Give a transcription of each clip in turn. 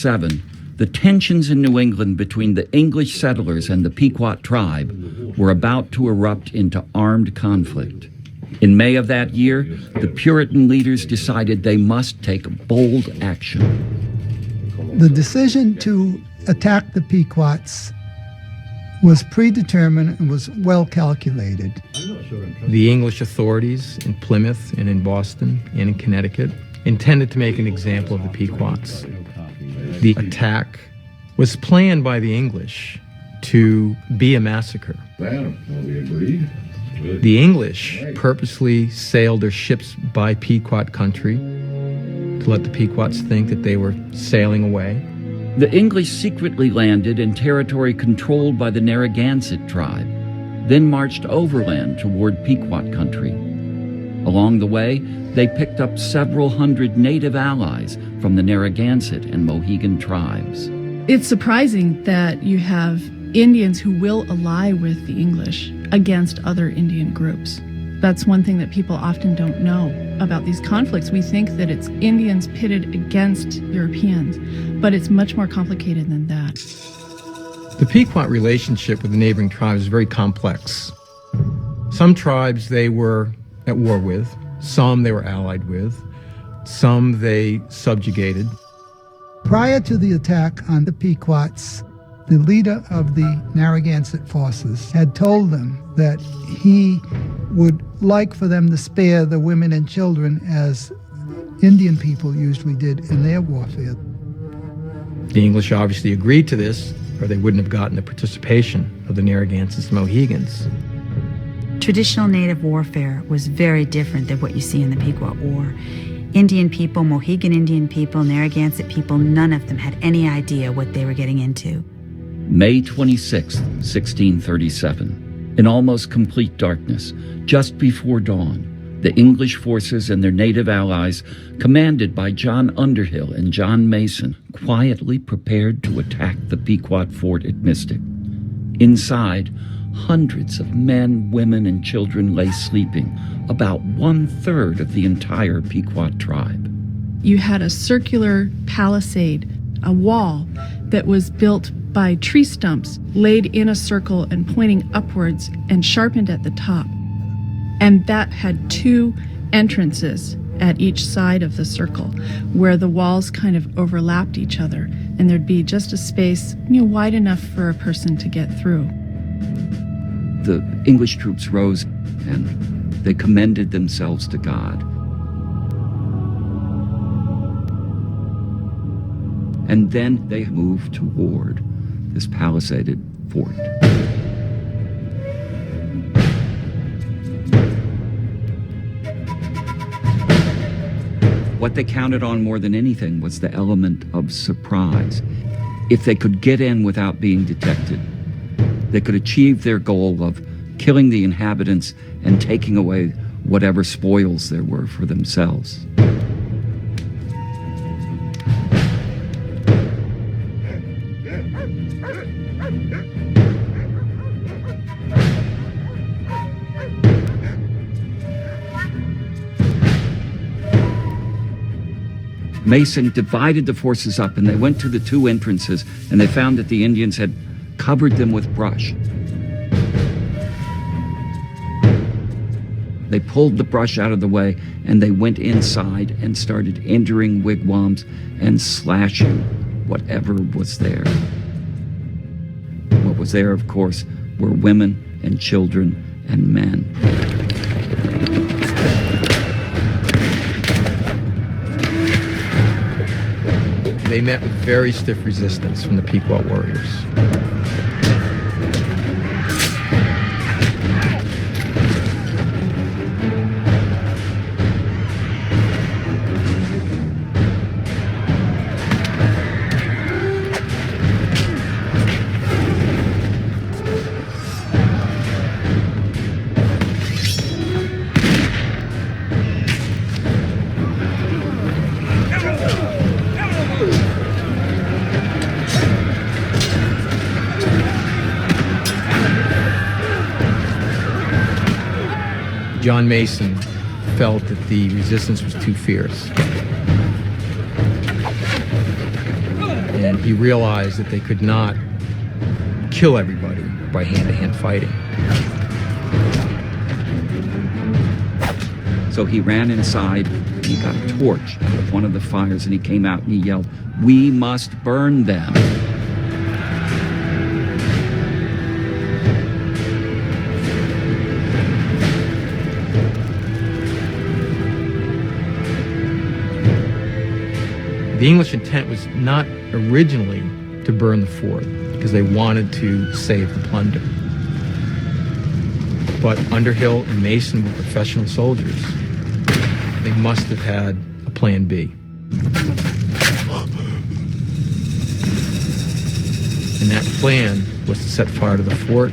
7, the tensions in New England between the English settlers and the Pequot tribe were about to erupt into armed conflict. In May of that year, the Puritan leaders decided they must take bold action. The decision to attack the Pequots was predetermined and was well calculated. The English authorities in Plymouth and in Boston and in Connecticut intended to make an example of the Pequots. The attack was planned by the English to be a massacre. Well, we agreed. The English purposely sailed their ships by Pequot country to let the Pequots think that they were sailing away. The English secretly landed in territory controlled by the Narragansett tribe, then marched overland toward Pequot country. Along the way, they picked up several hundred native allies from the Narragansett and Mohegan tribes. It's surprising that you have Indians who will ally with the English against other Indian groups. That's one thing that people often don't know about these conflicts. We think that it's Indians pitted against Europeans, but it's much more complicated than that. The Pequot relationship with the neighboring tribes is very complex. Some tribes they were at war with, some they were allied with, some they subjugated. Prior to the attack on the Pequots, the leader of the Narragansett forces had told them that he would like for them to spare the women and children as Indian people usually did in their warfare. The English obviously agreed to this, or they wouldn't have gotten the participation of the Narragansetts and Mohegans. Traditional native warfare was very different than what you see in the Pequot War. Indian people, Mohegan Indian people, Narragansett people, none of them had any idea what they were getting into. May 26, 1637. In almost complete darkness, just before dawn, the English forces and their native allies, commanded by John Underhill and John Mason, quietly prepared to attack the Pequot fort at Mystic. Inside, hundreds of men, women, and children lay sleeping, about 1/3 of the entire Pequot tribe. You had a circular palisade, a wall that was built by tree stumps laid in a circle and pointing upwards and sharpened at the top. And that had 2 entrances at each side of the circle where the walls kind of overlapped each other, and there'd be just a space, wide enough for a person to get through. The English troops rose and they commended themselves to God. And then they moved toward this palisaded fort. What they counted on more than anything was the element of surprise. If they could get in without being detected, they could achieve their goal of killing the inhabitants and taking away whatever spoils there were for themselves. Mason divided the forces up, and they went to the 2 entrances, and they found that the Indians had covered them with brush. They pulled the brush out of the way, and they went inside and started entering wigwams and slashing whatever was there. What was there, of course, were women and children and men. They met with very stiff resistance from the Pequot warriors. John Mason felt that the resistance was too fierce. and he realized that they could not kill everybody by hand-to-hand fighting. So he ran inside, he got a torch out of one of the fires, and he came out and he yelled, "We must burn them." The English intent was not originally to burn the fort because they wanted to save the plunder. But Underhill and Mason were professional soldiers. They must have had a plan B. And that plan was to set fire to the fort,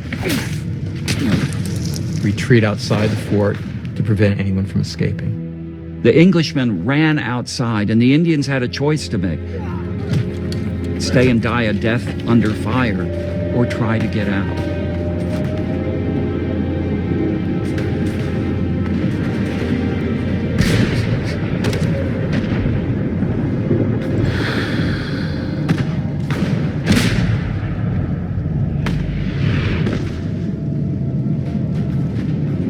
retreat outside the fort to prevent anyone from escaping. The Englishmen ran outside, and the Indians had a choice to make. Stay and die a death under fire, or try to get out.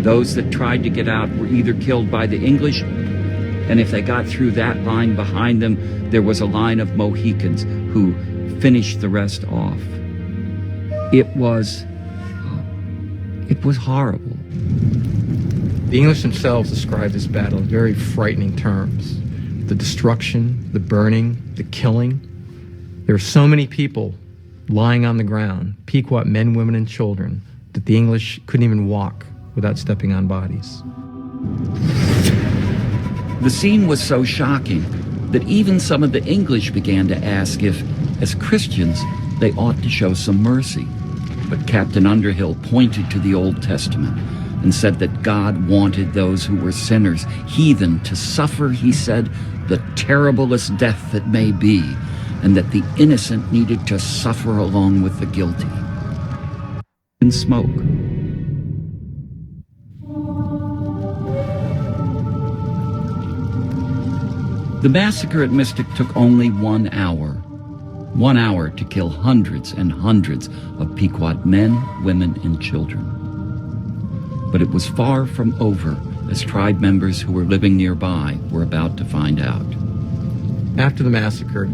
Those that tried to get out were either killed by the English, and if they got through that line behind them, there was a line of Mohicans who finished the rest off. It was horrible. The English themselves described this battle in very frightening terms. The destruction, the burning, the killing. There were so many people lying on the ground, Pequot men, women, and children, that the English couldn't even walk without stepping on bodies. The scene was so shocking that even some of the English began to ask if, as Christians, they ought to show some mercy. But Captain Underhill pointed to the Old Testament and said that God wanted those who were sinners, heathen, to suffer, he said, the terriblest death that may be, and that the innocent needed to suffer along with the guilty. And smoke. The massacre at Mystic took only 1 hour. 1 hour to kill hundreds and hundreds of Pequot men, women, and children. But it was far from over, as tribe members who were living nearby were about to find out. After the massacre,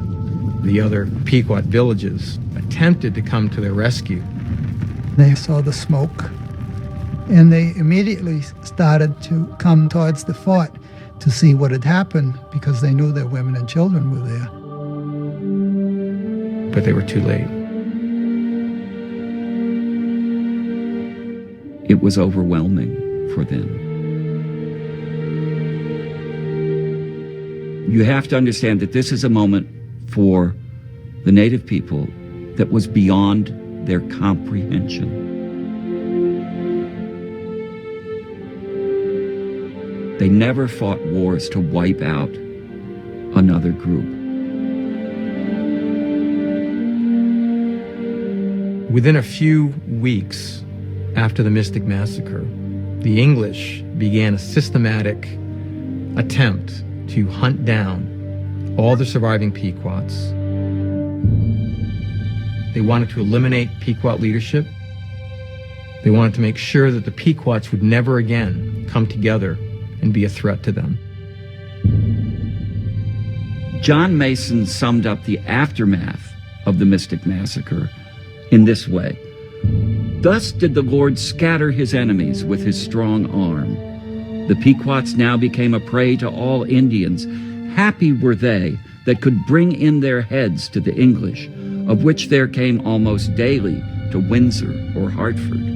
the other Pequot villages attempted to come to their rescue. They saw the smoke, and they immediately started to come towards the fort to see what had happened, because they knew their women and children were there. But they were too late. It was overwhelming for them. You have to understand that this is a moment for the Native people that was beyond their comprehension. They never fought wars to wipe out another group. Within a few weeks after the Mystic Massacre, the English began a systematic attempt to hunt down all the surviving Pequots. They wanted to eliminate Pequot leadership. They wanted to make sure that the Pequots would never again come together and be a threat to them. John Mason summed up the aftermath of the Mystic Massacre in this way: "Thus did the Lord scatter his enemies with his strong arm. The Pequots now became a prey to all Indians. Happy were they that could bring in their heads to the English, of which there came almost daily to Windsor or Hartford.